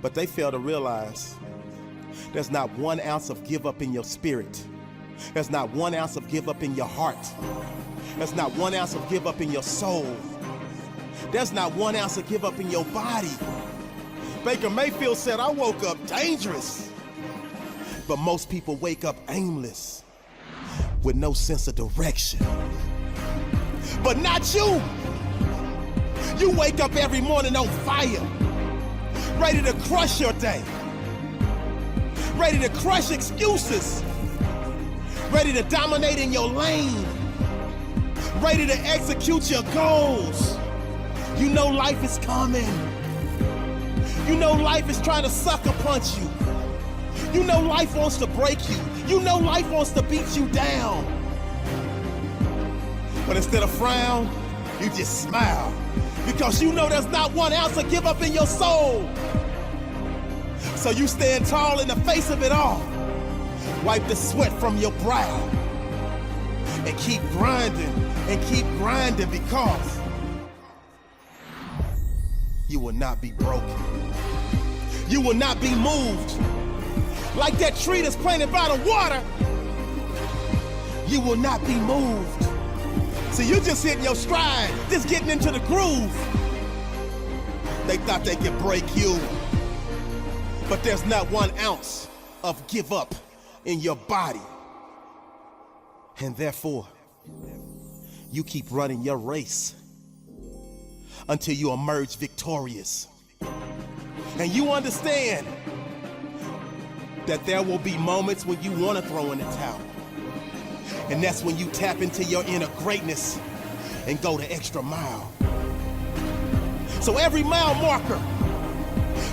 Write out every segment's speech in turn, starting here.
But they fail to realize there's not 1 ounce of give up in your spirit. There's not 1 ounce of give up in your heart. There's not 1 ounce of give up in your soul. There's not 1 ounce of give up in your body. Baker Mayfield said, I woke up dangerous. But most people wake up aimless, with no sense of direction. But not you. You wake up every morning on fire, ready to crush your day, ready to crush excuses, ready to dominate in your lane, ready to execute your goals. You know life is coming. You know life is trying to sucker punch you. You know life wants to break you. You know life wants to beat you down. But instead of frown, you just smile, because you know there's not 1 ounce of give up in your soul. So you stand tall in the face of it all. Wipe the sweat from your brow and keep grinding because you will not be broken. You will not be moved. Like that tree that's planted by the water, you will not be moved. See, you just hitting your stride, just getting into the groove. They thought they could break you, but there's not 1 ounce of give up in your body. And therefore, you keep running your race until you emerge victorious. And you understand that there will be moments when you want to throw in the towel. And that's when you tap into your inner greatness and go the extra mile. So every mile marker,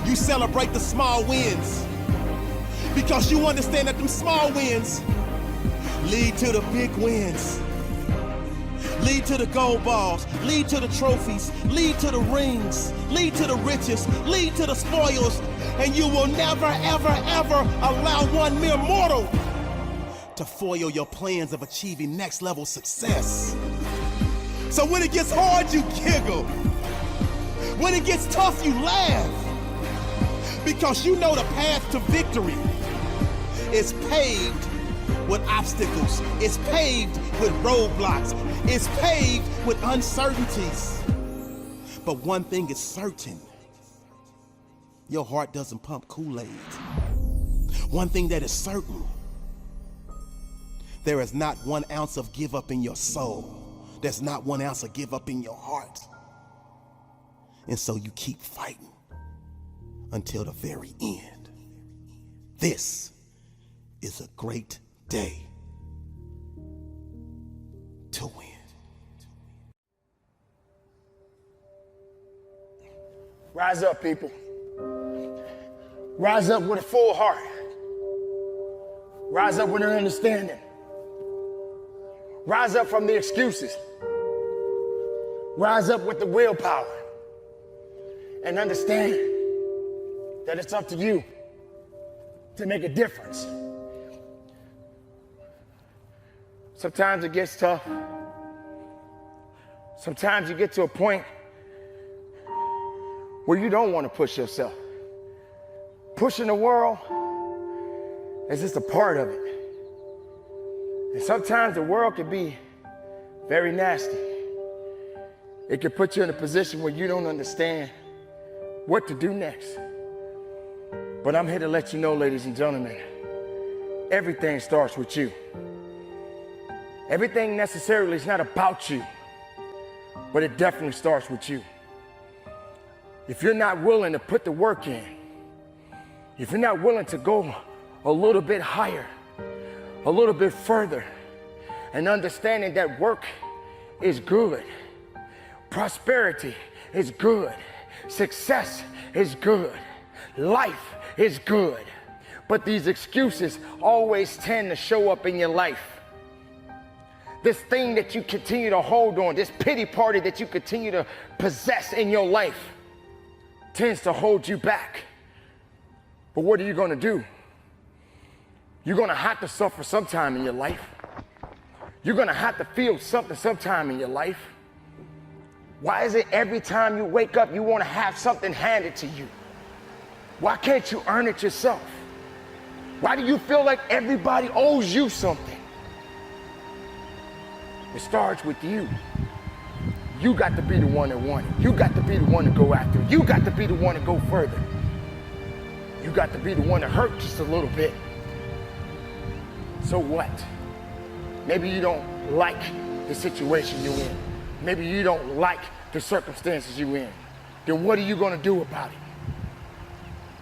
you celebrate the small wins, because you understand that them small wins lead to the big wins, lead to the gold balls, lead to the trophies, lead to the rings, lead to the riches, lead to the spoils, and you will never, ever, ever allow one mere mortal to foil your plans of achieving next level success. So when it gets hard, you giggle. When it gets tough, you laugh, because you know the path to victory is paved with obstacles. It's paved with roadblocks. It's paved with uncertainties. But one thing is certain: your heart doesn't pump Kool-Aid. One thing that is certain: there is not 1 ounce of give up in your soul. There's not 1 ounce of give up in your heart. And so you keep fighting until the very end. This is a great day to win. Rise up, people. Rise up with a full heart. Rise up with an understanding. Rise up from the excuses. Rise up with the willpower. And understand that it's up to you to make a difference. Sometimes it gets tough. Sometimes you get to a point where you don't want to push yourself. Pushing the world is just a part of it. And sometimes the world can be very nasty. It can put you in a position where you don't understand what to do next. But I'm here to let you know, ladies and gentlemen, everything starts with you. Everything necessarily is not about you, but it definitely starts with you. If you're not willing to put the work in, if you're not willing to go a little bit higher, a little bit further, and understanding that work is good, prosperity is good, success is good, life is good, but these excuses always tend to show up in your life. This thing that you continue to hold on, this pity party that you continue to possess in your life, tends to hold you back. But what are you going to do? You're going to have to suffer sometime in your life. You're going to have to feel something sometime in your life. Why is it every time you wake up, you want to have something handed to you? Why can't you earn it yourself? Why do you feel like everybody owes you something? It starts with you. You got to be the one that won it. You got to be the one to go after it. You got to be the one to go further. You got to be the one to hurt just a little bit. So what? Maybe you don't like the situation you're in. Maybe you don't like the circumstances you're in. Then what are you going to do about it?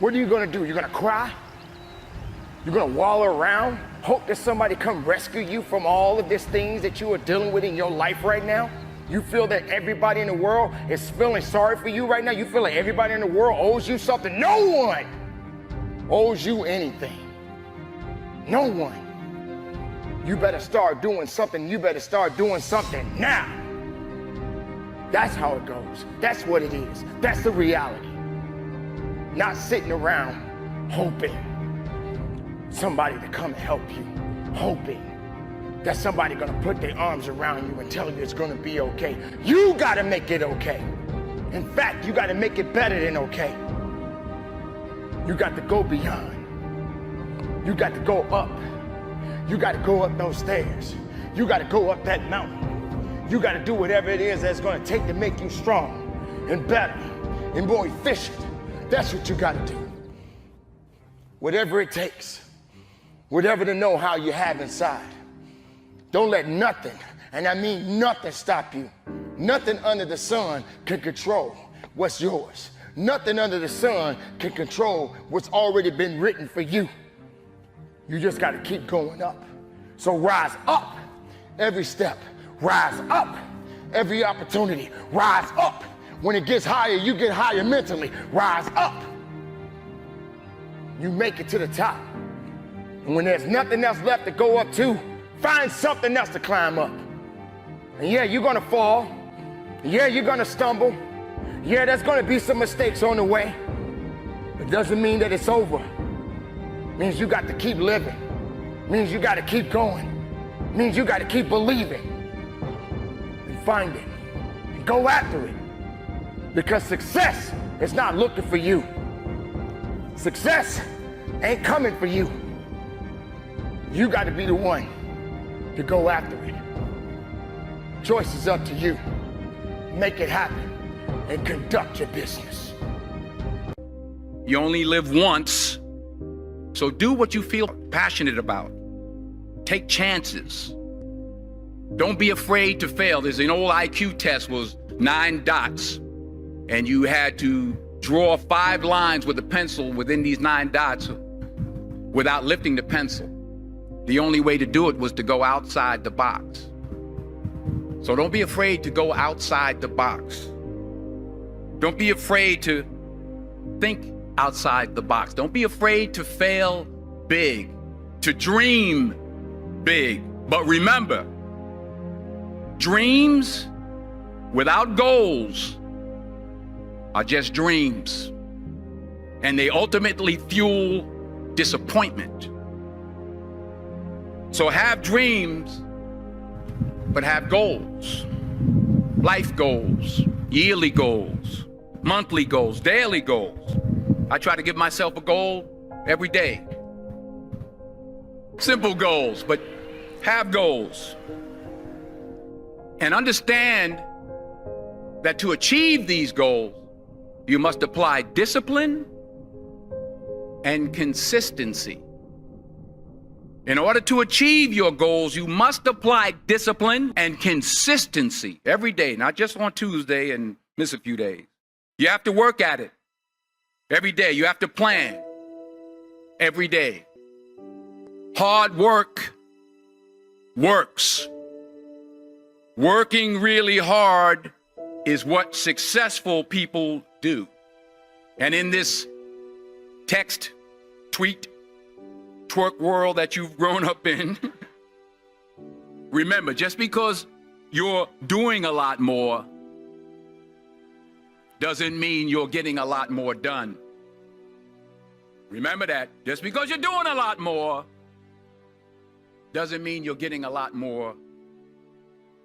What are you going to do? You're going to cry? You're going to wallow around? Hope that somebody come rescue you from all of these things that you are dealing with in your life right now? You feel that everybody in the world is feeling sorry for you right now? You feel like everybody in the world owes you something? No one owes you anything. No one. You better start doing something. You better start doing something now. That's how it goes. That's what it is. That's the reality. Not sitting around hoping somebody to come and help you, hoping that somebody gonna put their arms around you and tell you it's gonna be okay. You gotta make it okay. In fact, you gotta make it better than okay. You got to go beyond. You got to go up. You got to go up those stairs. You got to go up that mountain. You got to do whatever it is that's gonna take to make you strong and better and more efficient. That's what you got to do. Whatever it takes. Whatever the know-how you have inside. Don't let nothing, and I mean nothing, stop you. Nothing under the sun can control what's yours. Nothing under the sun can control what's already been written for you. You just got to keep going up. So rise up every step. Rise up every opportunity. Rise up. When it gets higher, you get higher mentally. Rise up. You make it to the top. And when there's nothing else left to go up to, find something else to climb up. And yeah, you're gonna fall. Yeah, you're gonna stumble. Yeah, there's gonna be some mistakes on the way. It doesn't mean that it's over. It means you got to keep living. It means you got to keep going. It means you got to keep believing and find it and go after it. Because success is not looking for you. Success ain't coming for you. You got to be the one to go after it. Choice is up to you. Make it happen and conduct your business. You only live once, so do what you feel passionate about. Take chances. Don't be afraid to fail. There's an old IQ test, was 9 dots, and you had to draw 5 lines with a pencil within these 9 dots without lifting the pencil. The only way to do it was to go outside the box. So don't be afraid to go outside the box. Don't be afraid to think outside the box. Don't be afraid to fail big, to dream big. But remember, dreams without goals are just dreams, and they ultimately fuel disappointment. So have dreams, but have goals. Life goals, yearly goals, monthly goals, daily goals. I try to give myself a goal every day. Simple goals, but have goals. And understand that to achieve these goals, you must apply discipline and consistency. In order to achieve your goals, you must apply discipline and consistency every day, not just on Tuesday and miss a few days. You have to work at it every day. You have to plan every day. Hard work works. Working really hard is what successful people do. And in this text, tweet, twerk world that you've grown up in, remember, just because you're doing a lot more doesn't mean you're getting a lot more done. Remember that. Just because you're doing a lot more doesn't mean you're getting a lot more